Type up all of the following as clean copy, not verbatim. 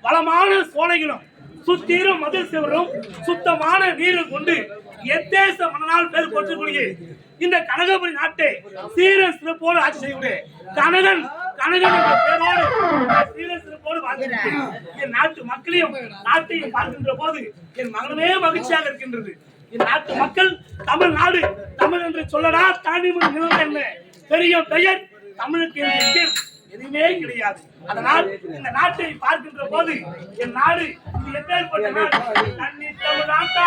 வளமான சோலைகளும் சுத்தீரும் மதில் சிவரும் சுத்தமான நீரும் கொண்டு எத்தேச மன்னனால் பேர் போற்றக்கூடிய இந்த கனகபுரி நாட்டை சீர சிறப்போடு ஆட்சி செய்யக்கூடிய கனகன் கனகன் என்ற பேரோடு சீர சிறப்போடு வாழ்கின்றேன். என் நாட்டு மக்களையும் நாட்டையும் பார்க்கின்ற போது என் மகனமே மகிழ்ச்சியாக இருக்கின்றது. என் நாட்டு மக்கள் தமிழ்நாடு தமிழ் என்று சொல்லடா தாண்டி நிலம் என்ன பெரிய பெயர் தமிழுக்கு எதுவுமே கிடையாது. அதனால் இந்த நாட்டை பார்க்கின்ற போது என் நாடு இது எப்பேற்பட்ட நாடு தண்ணி தமிழ்நாட்டா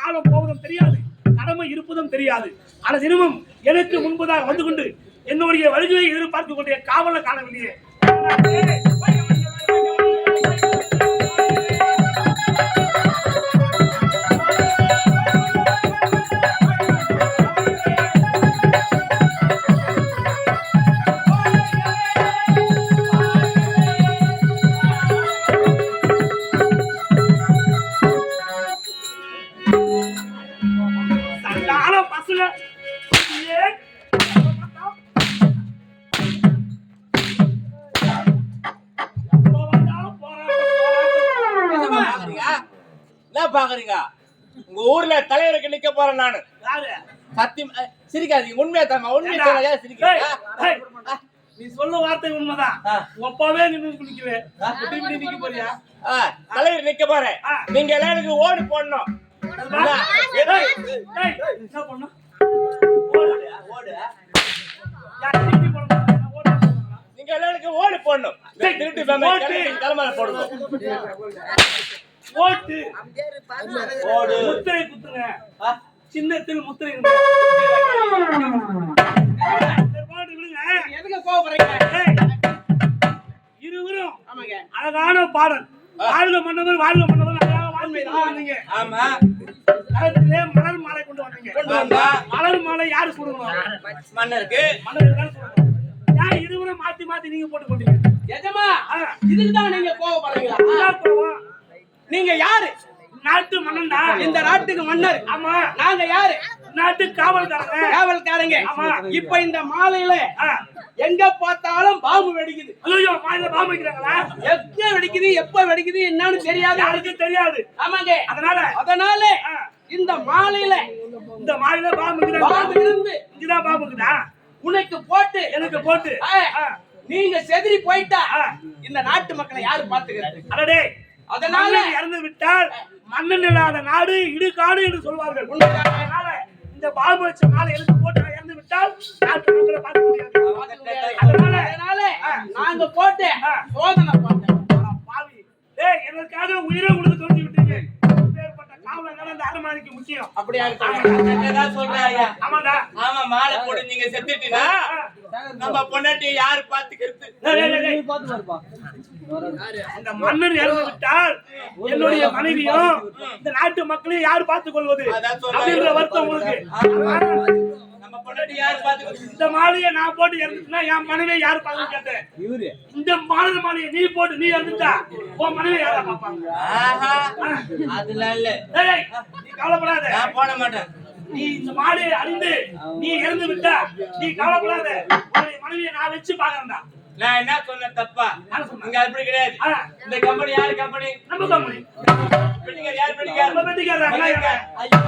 காலம் போவதும் தெரியாது, கடமை இருப்பதும் தெரியாது. ஆனா தினமும் எனக்கு முன்பதாக வந்து கொண்டு என்னுடைய வருகையை எதிர்பார்த்து கொண்டே காவலை காணவில்லையே. பாக்குறீங்க உங்க ஊர்ல தலைவருக்கு நிக்க போறேன் நானு. சத்தியம் சிரிக்காதீங்க, உண்மையா தாமா, உண்மையா சொல்ல சிரிக்கிறீங்க. நீ சொல்ல வார்த்தை உண்மைதான். ஒப்பாவே நிக்க போறியா? தலைவர் நிக்க போறேன், நீங்க எல்லாரும் ஓடி போடணும். நீங்க எல்லாரும் ஓடி போடணும். திருட்டு தலைமையில போடணும். ஓட்டு ஓடு முத்திரை குத்துங்க. சின்னத்தில் முத்திரை எதுக்கு கோவப்படுறீங்க? இருவரும் அழகான பாடல். வாழ்க மன்னவர் வாழ்க மன்னவர் ஆமா. மலர் மாலை கொண்டு வந்தீங்க. மலர் மாலை யாரு கொடுக்கணும்? மன்னருக்கு. யார் இருவரும் மாத்தி மாத்தி நீங்க போட்டு கொண்டீங்க. எஜமா இதுக்குதான் நீங்க கோவப்படுறீங்களா? நீங்க யாரு? நாட்டு மன்னன்டா. இந்த நாட்டுக்கு மன்னர். ஆமா. நாங்க யாரு? நாட்டு காவல்காரங்க. காவல்காரங்க. ஆமா. இப்ப இந்த மாலையில எங்க பார்த்தாலும் பாம்பு வெடிக்குது. ஐயோ, மாலையில பாம்பு வைக்கிறாங்களா? எங்க வெடிக்குது, எப்ப வெடிக்குது என்னன்னு தெரியாது. யாருக்கு தெரியாது. ஆமாங்க. அதனால இந்த மாலையில பாம்பு இருந்து இங்கதான் பாம்பு இருக்குதா? உனக்கு போட்டு எனக்கு போட்டு நீங்க செதறி போயிட்டா இந்த நாட்டு மக்களை யாரு பாத்துக்கிறது? அடடே, அதனால இறந்து விட்டால் மன்னன் இல்லாத நாடு இடுகாடு என்று சொல்வார்கள். அதனால இந்த பாம்பு வச்ச மாலை எடுத்து போட்டு இறந்து விட்டால் நாட்டு மக்களை பார்க்க முடியாது. அதனால நாங்க போட்டு சோதனை பண்ணோம். பாவி, டேய், எனக்காக உயிரை கொடுத்து தோண்டி விட்டீங்க. இப்பேற்பட்ட காவலர்கள் அந்த அரண்மனைக்கு முக்கியம். அப்படியா சொல்றேன். ஆமாடா. ஆமா, மாலை போட்டு நீங்க செத்துட்டீங்கன்னா நம்ம பொண்டாட்டியை யாரு பாத்துக்கிறது? அந்த மன்னன் இறந்து விட்டால் என்னுடைய மனைவியும் இந்த நாட்டு மக்களையும் யாரு பார்த்துக் கொள்வது அப்படின்ற வருத்தம் உங்களுக்கு. நம்ம பொண்டாட்டி யாரு பாத்துக்கிறது? இந்த மாலையை நான் போட்டு இறந்துச்சுன்னா என் மனைவியை யாரு பார்த்து கேட்டேன். இந்த மாலையை நீ போட்டு நீ இறந்துட்டா உன் மனைவி யாரா பார்ப்பாங்க? அதெல்லாம் இல்ல, நீ கவலைப்படாத. நான் போட மாட்டேன். நீ இந்த மாலையை அறிந்து நீ இறந்து விட்டா நீ கவலைப்படாத. உன்னுடைய மனைவியை நான் வச்சு பாக்குறேன்டா. நான் என்ன சொன்ன தப்பா? இங்க அப்படி கிடையாது. இந்த கம்பெனி யாரு கம்பெனி? நம்ம கம்பெனி. பெட்டிக்கார் யார் பெட்டிக்கார்? நம்ம பெட்டிக்கார். ஐயோ,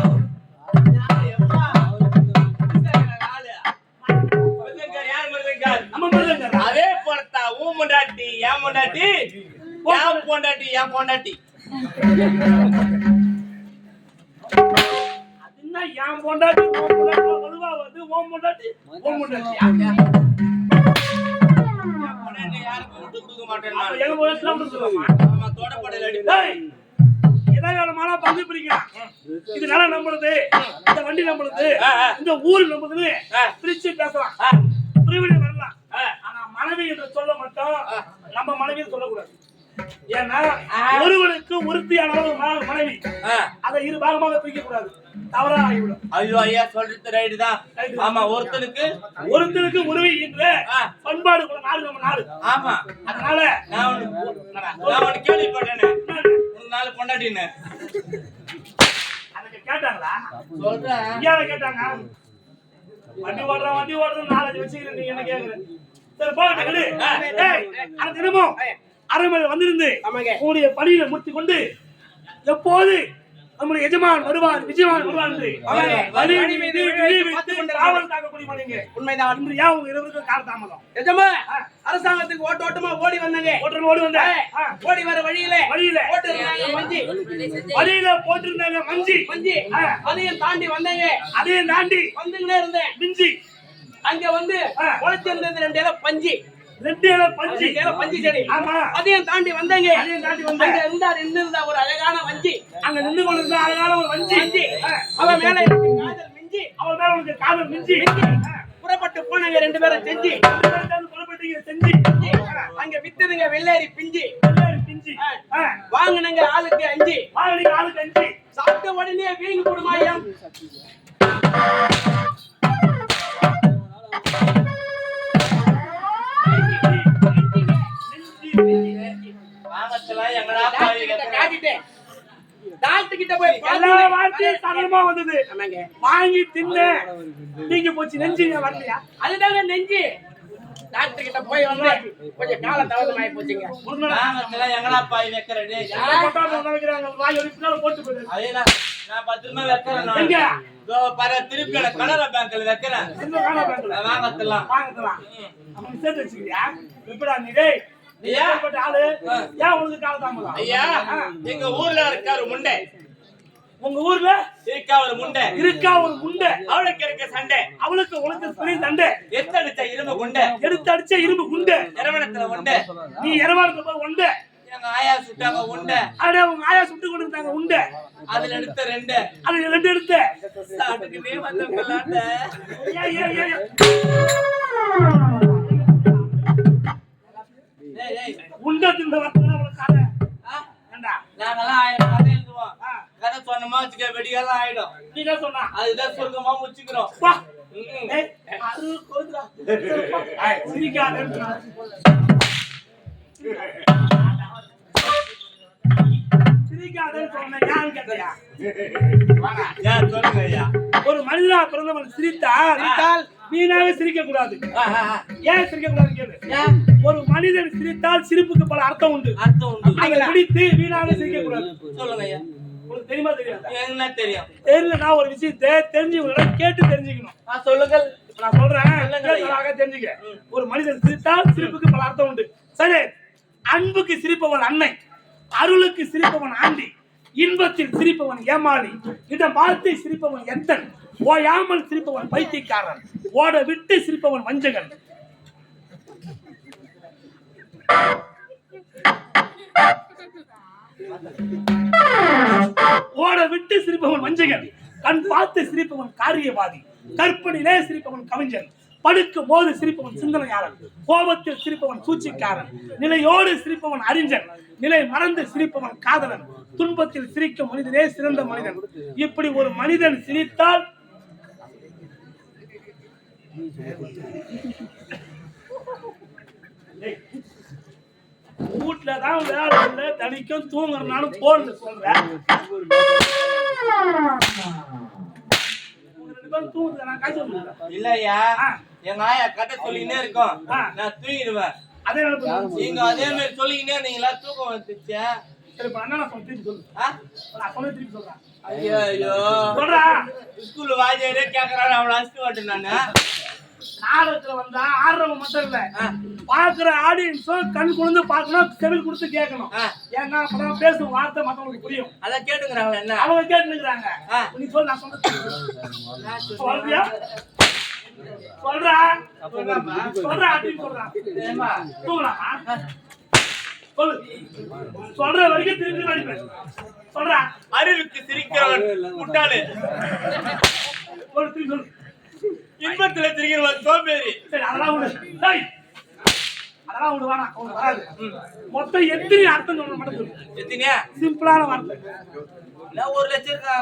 அதே போலத்தா ஊ முண்டாட்டி என் முண்டாட்டி என் பொண்டாட்டி என் பொண்டாட்டி. அதுன்னா என் பொண்டாட்டி வலுவா வந்து ஓம் பொண்டாட்டி ஓம் பொண்டாட்டி யாருக்கு விட்டு கொடுக்க மாட்டேன். எங்க போய் சொல்லுவாமா? ஆமா, தோடப்படையில அடிப்பேன். எதாவதுமான பங்கு பிரிக்கலாம். இது நிலம் நம்மளுது, இந்த வண்டி நம்மளுது, இந்த ஊர் நம்மளுதுன்னு பிரிச்சு பேசலாம், பிரிவினை வரலாம். ஆனா மனைவி என்று சொல்ல மட்டும் நம்ம மனைவின்னு சொல்லக்கூடாது. ஏன்னா ஒருவனுக்கு ஒருத்தியான மனைவி, அதை இரு பாகமாக பிரிக்க கூடாது, தவறா ஆகிவிடும். ஐயோ ஐயா, சொல்றது ரைட்டு தான். ஆமா, ஒருத்தனுக்கு உரிமை என்ற பண்பாடு கூட நாடு நம்ம நாடு. ஆமா, அதனால நான் ஒண்ணு கேள்விப்பட்டேனே, நாலு பொண்டாட்டின்னு அதுக்கு கேட்டாங்களா? சொல்றேன். ஐயாவை கேட்டாங்க. வண்டி ஓடுறோம் 4 வச்சுக்கிறேன், நீங்க என்ன கேக்குறேன்? சரி போகட்டும். அந்த தினமும் அரண்மனை வந்திருந்து உங்களுடைய பணியில முடித்துக் கொண்டு எப்போது நம்முடைய எஜமான் வருவார், விஜயவான் வருவார் என்று காவல் காக்கக்கூடிய மனைங்க. உண்மைதான். இன்று ஏன் உங்க இருவருக்கும் காலதாமதம்? எஜமான் அரசாங்கத்துக்கு ஓட்டோட்டமா ஓடி வந்தாங்க. ஓடி வந்தேன். ஓடி வர வழியில வழியில போட்டிருந்தாங்க மஞ்சி. அதையும் தாண்டி வந்தாங்க. அதையும் தாண்டி வந்துகிட்டே இருந்தேன். மிஞ்சி அங்க வந்து உழைச்சிருந்தது 2 இலை பஞ்சி. ரெண்டு இலை பஞ்சு. பஞ்சு செடி. ஆமா. அதையும் தாண்டி வந்தேங்க. அதையும் தாண்டி வந்தேன். அங்க நின்று ஒரு அழகான வஞ்சி. அங்க நின்று கொண்டிருந்த அழகான ஒரு வஞ்சி. அவன் மேல எனக்கு காதல் மிஞ்சி. அவன் மேல உனக்கு காதல் மிஞ்சி. புறப்பட்டு போனாங்க ரெண்டு பேரும் செஞ்சு. புறப்பட்டீங்க செஞ்சு. அங்க வித்ததுங்க வெள்ளேரி பிஞ்சி. பிஞ்சி. வாங்கினங்க ஆளுக்கு 5. வாங்கினீங்க ஆளுக்கு 5. சாப்பிட்ட உடனே வீங்கி கொடுமாயம். வாங்கத்தலாம் எங்கடா பாவி காட்டிட்டேன். டாக்டர் கிட்ட போய் எல்லா வார்த்தையும் சரளமா வந்தது. வாங்கி தின்னு நீங்க போச்சு. நெஞ்சு வரலையா? அதுதாங்க நெஞ்சு. டாக்டர் கிட்ட போய் வந்து கொஞ்சம் கால தவறுமாயி போச்சுங்க. வாங்கத்தலாம் எங்கடா பாவி வைக்கிறேன். போட்டு போயிடு. அதேதான் நான் பத்திரமா வைக்கிறேன். நான் இதோ பாரு திருப்பி கனரா பேங்க்ல வைக்கிறேன். வாங்கத்தலாம் அவன் சேர்த்து வச்சுக்கிறியா? எப்படா நீ டேய் ஆளு ஏன் உனக்கு கால தாமதம்? ஐயா எங்க ஊர்ல இருக்காரு முண்டை. உங்க ஊர்ல இருக்கா ஒரு முண்டை. இருக்கா ஒரு முண்டை. அவளுக்கு இருக்க சண்டை. அவளுக்கு உனக்கு பெரிய சண்டை. எடுத்தடிச்ச இரும்பு குண்டை. எடுத்து அடிச்ச இரும்பு குண்டை. இரவணத்துல உண்டை. நீ இரவாரத்துல போய் உண்டை. எங்க ஆயா சுட்டாங்க உண்டை. அடே உங்க ஆயா சுட்டு கொண்டு இருந்தாங்க உண்டை. அதுல எடுத்த 2. அதுல 2 எடுத்து சாப்பிட்டுக்கிட்டே வந்தவங்களாண்ட. உண்டை தின்ற வரத்துல அவளுக்கு கதை. நாங்கெல்லாம் 1000 கதை எழுதுவோம். கதை சொன்னமா வச்சுக்க வெடியெல்லாம் ஆயிடும். நீ என்ன சொன்னா? அதுதான் சுருக்கமா முடிச்சுக்கிறோம். ஒரு மனிதனா பிறந்தவன் சிரித்தால் வீணாக சிரிக்க கூடாது. ஏன் சிரிக்க கூடாது கேளு. ஒரு மனிதன் சிரித்தால் சிரிப்புக்கு பல அர்த்தம் உண்டு. அதை பிடித்து வீணாக சிரிக்க கூடாது. சொல்லுங்க ஐயா. உங்களுக்கு தெரியுமா தெரியாது? என்ன தெரியும்? தெரியலனா ஒரு விஷயத்தை தெரிஞ்சவங்கள கேட்டு தெரிஞ்சுக்கணும். சொல்லுங்கள். நான் சொல்றேன் தெரிஞ்சுக்க. ஒரு மனிதன் சிரித்தால் சிரிப்புக்கு பல அர்த்தம் உண்டு. சரி, அன்புக்கு சிரிப்பவன் அன்னை, அருளுக்கு சிரிப்பவன் ஆண்டி, இன்பத்தில் சிரிப்பவன் ஏமாளி, இடம் பார்த்து சிரிப்பவன் எத்தன், ஓயாமல் சிரிப்பவன் பைத்தியக்காரன், ஓட விட்டு சிரிப்பவன் வஞ்சகன். ஓட விட்டு சிரிப்பவன் வஞ்சகன், கண் பார்த்து சிரிப்பவன் காரியவாதி, கற்பனையிலே சிரிப்பவன் கவிஞன், படுக்கும் போது சிரிப்பவன் சிந்தனையாளன், கோபத்தில் சிரிப்பவன் சூழ்ச்சிக்காரன், நிலையோடு சிரிப்பவன் அறிஞன், நிலை மறந்து சிரிப்பவன் காதலன், துன்பத்தில் சிரிக்கும் மனிதனே சிறந்த மனிதன். இப்படி ஒரு மனிதன் சிரித்தால் வீட்டுலதான் வேலை இல்லை, தனிக்கும் தூங்குறனாலும் போன்னு சொல்றேன். இல்லையா, எங்க ஆயா கதை சொல்லிக்கினே இருக்கும், நான் தூங்கிடுவேன். அதே நீங்க அதே மாதிரி சொல்லிக்கினே நீங்களா தூக்கம் வந்துச்சு. ஐயோ ஸ்கூல்ல வாஜியாரே கேக்குறாரு, அவளை அழைச்சிட்டு வரட்டு. நானு நாடகத்துல வந்தா ஆடுறவங்க மட்டும் இல்ல, பாக்குற ஆடியன்ஸும் கண் குழந்தை பாக்கணும், செவில் கொடுத்து கேட்கணும். ஏன்னா அப்பதான் பேசும் வார்த்தை மத்தவங்களுக்கு புரியும். அதான் கேட்டுக்கிறாங்களா என்ன? அவங்க கேட்டுக்கிறாங்க. நீ சொல்லு, நான் சொல்றேன். சொல்றியா? சொல்றா சொல்றா அப்படின்னு சொல்றான். தூங்கலாமா? சொல்லு. சொல்ற வரைக்கும் திருப்பி நடிப்பேன். சொல்றா. அறிவுக்கு சிரிக்கிறவன் முட்டாளு. சொல்லு, திருப்பி சொல்லு. இன்பத்துல சிரிக்கிறவன் சோம்பேறி. சரி, அதெல்லாம் விடு. அதெல்லாம் விடு, வேணாம், அவனுக்கு வராது. மொத்தம் எத்தனை அர்த்தம் சொல்ல மட்டும் சொல்லு. எத்தனையா? சிம்பிளான வார்த்தை. 1 லட்சம் இருக்கா?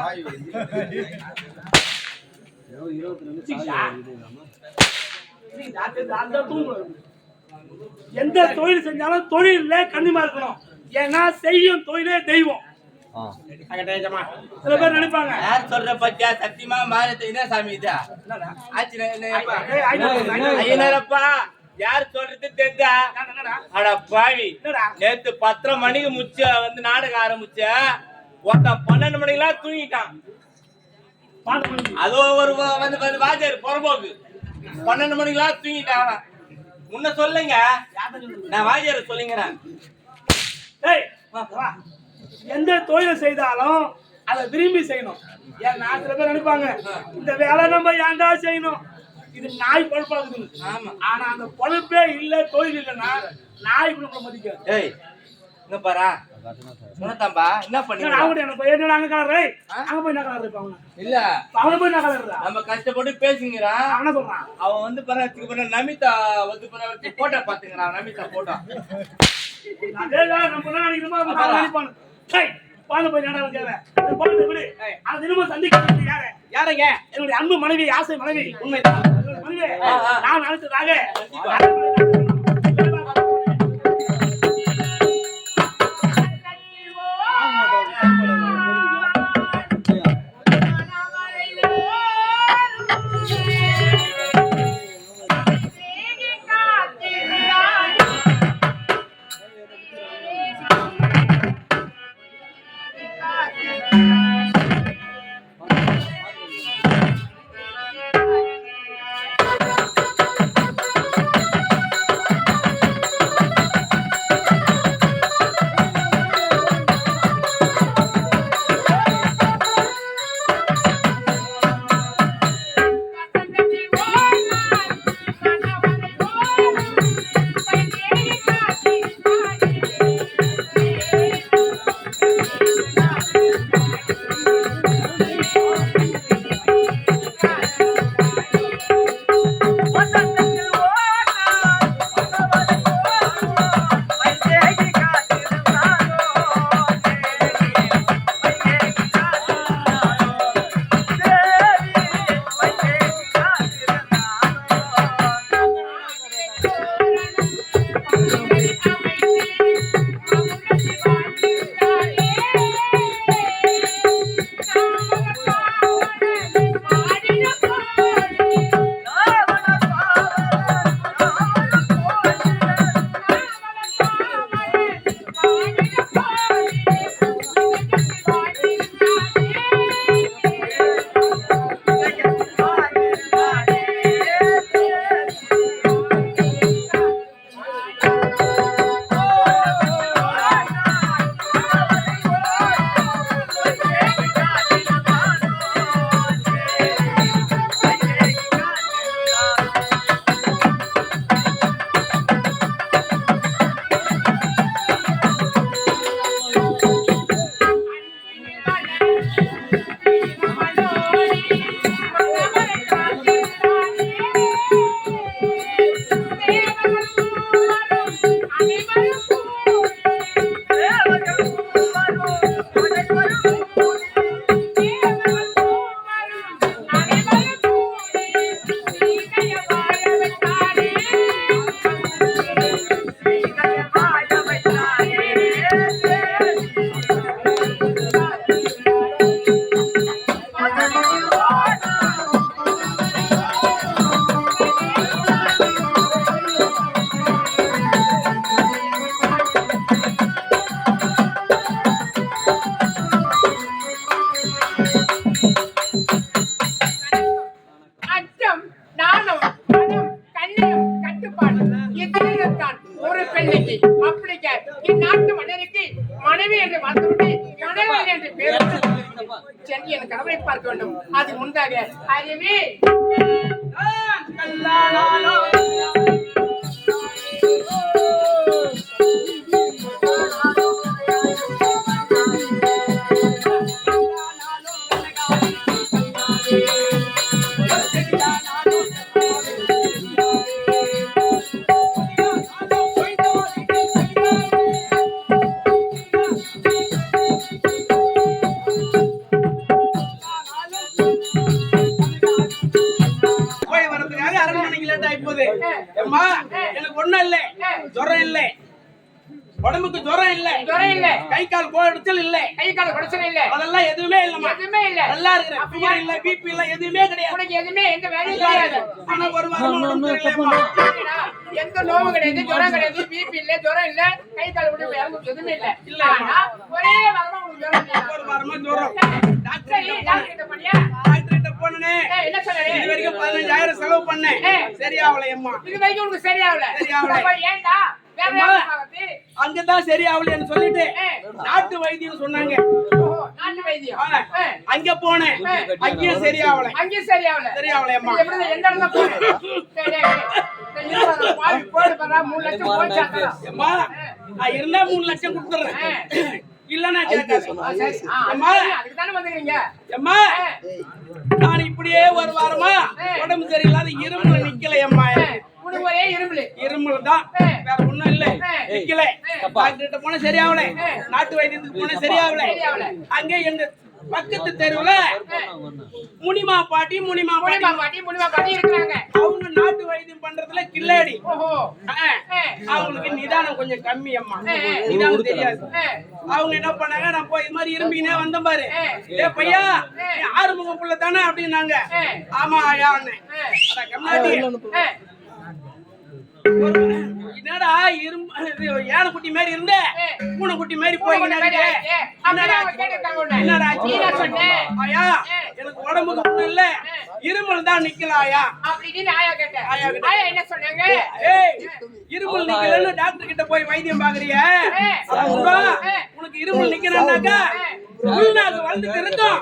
எந்த தொழில் செஞ்சாலும் தொழில கண்ணியமா இருக்கணும். ஏன்னா செய்யும் தொழிலே தெய்வம். சில பேர் நினைப்பாங்க, யார் சொல்ற பத்தியா சத்தியமா மாறத்தை என்ன சாமி இதா ஐயனப்பா, யார் சொல்றது தெரிஞ்சா? அட பாவி, நேத்து 10:30 மணிக்கு முச்ச வந்து நாடகம் ஆரம்பிச்ச, ஒருத்தன் 12 மணிக்கெல்லாம் தூங்கிட்டான். அதோ ஒரு வந்து வாஜர் புறம்போக்கு 12 மணிக்கெல்லாம் தூங்கிட்டான். முன்ன சொல்லுங்க, நான் வாஜர் சொல்லுங்கிறேன். எந்த தொழிலை செய்தாலும் அதை விரும்பி செய்யணும். ஏன்னா சில பேர் நினைப்பாங்க, இந்த வேலை நம்ம ஏன்டா செய்யணும், இது நாய் பொழப்பாகுது. ஆமா. ஆனா அந்த பொழப்பே இல்ல, தொழில் இல்லைன்னா நாய் கூட நம்மள மதிக்காது. ஏய் இங்க பாரா சொன்னதாம்பா என்ன பண்ணீங்க? அங்க போய் என்ன கலரு அங்க போய் என்ன கலர் இருப்பாங்க இல்ல அவங்க போய் என்ன கலர் நம்ம கஷ்டப்பட்டு பேசுங்கிறான். அவன சொல்றான் அவன் வந்து பரவாயில்ல நமிதா வந்து பரவாயில்ல போட்டோ பாத்துக்கிறான். நமிதா போட்டோ அதேதான் நம்ம என்ன நினைக்கிறோமோ அவங்க நினைப்பாங்க. டேய் பாந்து போய் நட வைக்காத. அது போட்டு விடு. அந்த தினமும் சந்திக்கிறது யாரு? யாருங்க? என்னுடைய அன்பு மனைவி, ஆசை மனைவி. உண்மைதான் மனைவி. நான் நினைச்சதாக இந்நாட்டு மன்னருக்கு மனைவி என்று மறந்துவிட்டு மனைவி என்று பேர் சென்று என் கணவரை பார்க்க வேண்டும். அது முன்பாக அறிவி எனக்கு ஒண்ணும் இல்ல, ஜுரம் இல்ல, உடம்புக்கு ஜுரம் இல்ல, கை கால் கோடச்சல் இல்ல, அதெல்லாம் எதுவுமே இல்லம்மா. நல்லா இருக்கிறேன். சுகர் இல்ல, பிபி இல்ல, எதுவுமே கிடையாது. உனக்கு எதுவுமே எந்த வேலையும் கிடையாது. ஆனா ஒரு வாரம் உடம்பு சரியில்லைம்மா. எந்த நோவு கிடையாது, ஜுரம் கிடையாது, பிபி இல்ல, ஜுரம் இல்ல, கை கால் உடம்பு எதுவுமே இல்ல. இல்ல ஆனா ஒரே வாரமா உங்களுக்கு ஜுரம் இல்ல. ஒரு வாரமா ஜுரம். சரி, டாக்டர் கிட்ட போனியா? டாக்டர் கிட்ட போனனே. என்ன சொன்னாரு? இது வரைக்கும் 15,000 செலவு பண்ணேன். சரியாவலையம்மா. இது வரைக்கும் உங்களுக்கு சரியாவல. அப்ப ஏன்டா வேற யாராவது அங்கதான் சரியாவலன்னு சொல்லிட்டு நாட்டு வைத்தியம் சொன்னாங்க. நாட்டு வைத்தியம் அங்க போனேன் அங்கேயும் சரியாவல அங்கேயும் சரியாவல சரியாவலையம்மா எப்படி எந்த இடத்துல போடு பாரா 3 லட்சம் போச்சு அம்மா நான் இருந்தா 3 லட்சம் கொடுத்துறேன் இல்லன்னா கேட்காத அம்மா அதுக்கு தானே வந்துக்கிறீங்க அம்மா நான் இப்படியே ஒரு வாரமா உடம்பு சரியில்லாத இரும்புல நிக்கலையம்மா உனக்கு ஒரே இரும்புல தான் வேற ஒண்ணும் இல்ல நிக்கல டாக்டர் கிட்ட போனா சரியாவல நாட்டு வைத்தியத்துக்கு போனா சரியாவல அங்க எங்க பக்கத்து தெருவுல முனிமா பாட்டி இருக்காங்க அவங்க நாட்டு வைத்தியம் பண்றதுல கில்லாடி அவங்களுக்கு நிதானம் கொஞ்சம் கம்மி அம்மா நிதானம் தெரியாது அவங்க என்ன பண்ணாங்க நான் போய் இது மாதிரி இரும்பினே வந்தேன் பாரு ஏ பையா ஆறுமுகம் புள்ள தானே அப்படின்னாங்க ஆமா ஐயா என்னடா யானை குட்டி மாதிரி இருந்த பூனை குட்டி மாதிரி போய் ஐயா எனக்கு உடம்புக்கு ஒண்ணும் இல்ல இருமல் தான் நிக்கலாயா அப்படின்னு ஆயா கேட்டேன் ஆயா என்ன சொன்னாங்க இருமல் நிக்கலன்னு டாக்டர் கிட்ட போய் வைத்தியம் பாக்குறிய உனக்கு இருமல் நிக்கணும்னாக்கா புல்நாக்கு வளர்ந்துட்டு இருக்கும்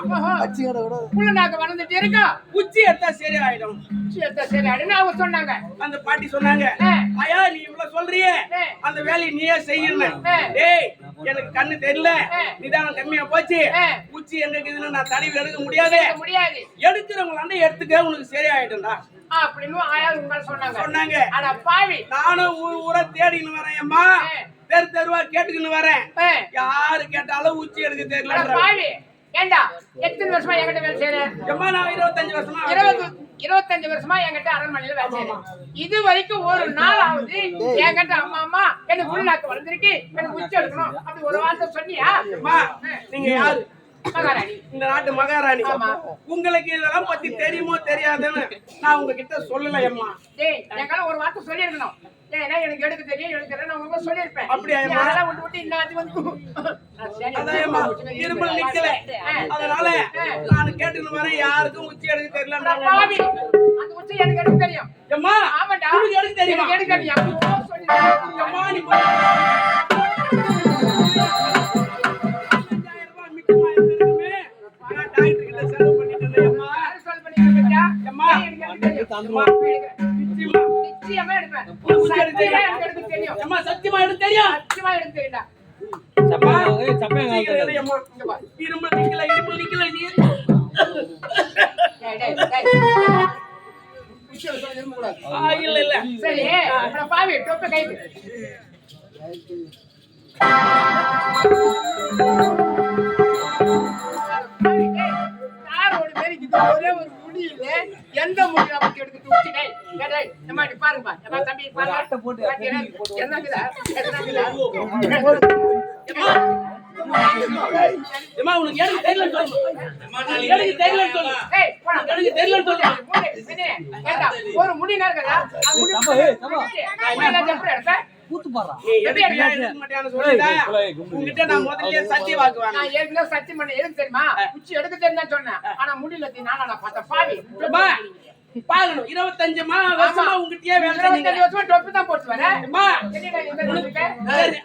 புல்நாக்கு வளர்ந்துட்டு இருக்கும் உச்சி எடுத்தா சரி ஆயிடும் அவங்க சொன்னாங்க அந்த பாட்டி சொன்னாங்க ஐயா நீ இவ்வளவு சொல்றியே அந்த வேலையை நீயே செய்யணும் ஏய் எனக்கு கண்ணு தெரியல நிதானம் கம்மியா போச்சு உச்சி எங்க இருக்குதுன்னு நான் தடவி எடுக்க முடியாது எடுக்கிறவங்களாண்ட எடுத்துக்க உனக்கு சரியாயிடும்டா அப்படின்னு ஆயா உங்க சொன்னாங்க ஆனா பாவி நானும் ஊரை தேடின்னு வரேன் அம்மா தெருவா கேட்டுக்கின்னு வரேன் யாரு கேட்டாலும் உச்சி எடுக்க தெரியல பாவி ஏண்டா எத்தனை வருஷமா என்கிட்ட வேலை செய்யறேன் நான் 25 வருஷமா 25 வருஷமா என்கிட்ட அரண்மனையில வேலை செய்யறேன் இது வரைக்கும் ஒரு நாள் ஆகுது என்கிட்ட அம்மா எனக்கு உள்நாக்கு வளர்ந்துருக்கு எனக்கு உச்சி எடுக்கணும் அப்படி ஒரு வார்த்தை சொன்னியா நீங்க யாரு மகாராணி இந்த நாட்டு மகாராணி உங்களுக்கு இதெல்லாம் பத்தி தெரியுமோ தெரியாதுன்னு நான் உங்ககிட்ட சொல்லல அம்மா எங்கால ஒரு வார்த்தை சொல்லி இருக்கணும் ஏன்னா எனக்கு எடுக்க தெரியும் நான் உங்களுக்கு சொல்லியிருப்பேன் அப்படியா விட்டு இன்னாதி வந்து இருமல் நிக்கல அதனால நான் கேட்டுன்னு வரேன் யாருக்கும் உச்சி எடுக்க தெரியல அந்த உச்சி எனக்கு எடுக்க தெரியும் அம்மா ஆமாடா உங்களுக்கு எடுக்க தெரியுமா எடுக்க தெரியும் அம்மா நீ டாக்டர் கிட்ட செலவு பண்ணிட்டு அம்மா செலவு பண்ணிட்டு அம்மா நிச்சயமா எடுப்பேன் எனக்கு தெரியும் அம்மா சத்தியமா எடுக்க தெரியும் சத்தியமா எடுக்க தெரியும்டா இருமல் நிக்கல இல்ல சரி அப்புறம் பாவி டொப்ப கைது ஒரே ஒரு முடி இல்ல எந்த முடி நமக்கு எடுத்து ஊத்திட்டே பாருங்க தம்பி உனக்கு எனக்கு தெரியல சொல்லு ஒரு முடி சத்தியம் பண்ண எதுக்கு தெரியுமா உச்சி எடுக்க தெரியுமா சொன்னேன் ஆனா முடியல நானா பார்த்தேன் பாவி பாக்கணும் 25 வருஷமா உங்ககிட்டயே வேலை 25 வருஷமா டொப்பு தான் போட்டு வரேன்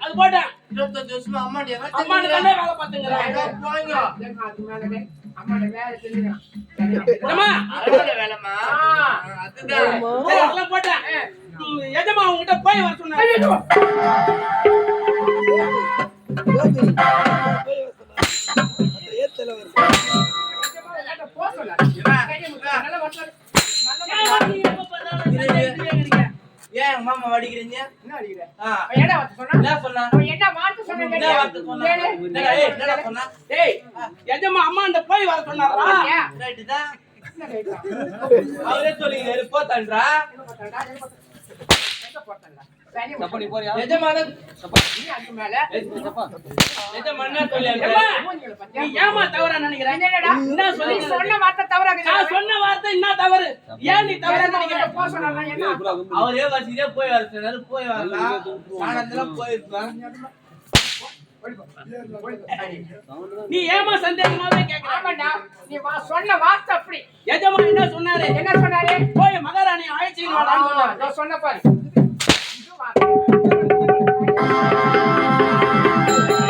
அது போட்டா 25 வருஷமா அம்மா வேலை பாத்துங்கறாங்க அம்மாட வேலை தெரியுமா அம்மா வேலைமா அதுதான் போட்டா எஜமா உங்ககிட்ட போய் வர சொன்னாங்க ஏன் மாமா வடிக்கிறீங்க என்ன அடிக்கிற என்ன வார்த்தை சொன்னா டேய் எஜமா அம்மா அந்த போய் வர சொன்னாரா ரைட் தான் அவரே சொல்லிங்க போட்டான்றா எஜமான நீ அங்க மேல எஜமான சொல்லியாங்க நீ ஏமா தவறா நினைக்கிறேன் என்ன சொல்லி சொன்ன வார்த்தை தவறாக நான் சொன்ன வார்த்தை என்ன தவறு ஏன் நீ தவறா நினைக்கிற போ சொன்னா என்ன அவரே வசிதே போய் வரதுனால போய் வரலாம் ஆனந்தல போயிருப்பான் நீ ஏமா சந்தேகமாவே கேக்குற ஆமாடா நீ சொன்ன வார்த்தை அப்படி எஜமா என்ன சொன்னாரு போய் மகாராணி ஆயிடுச்சு சொன்ன பாரு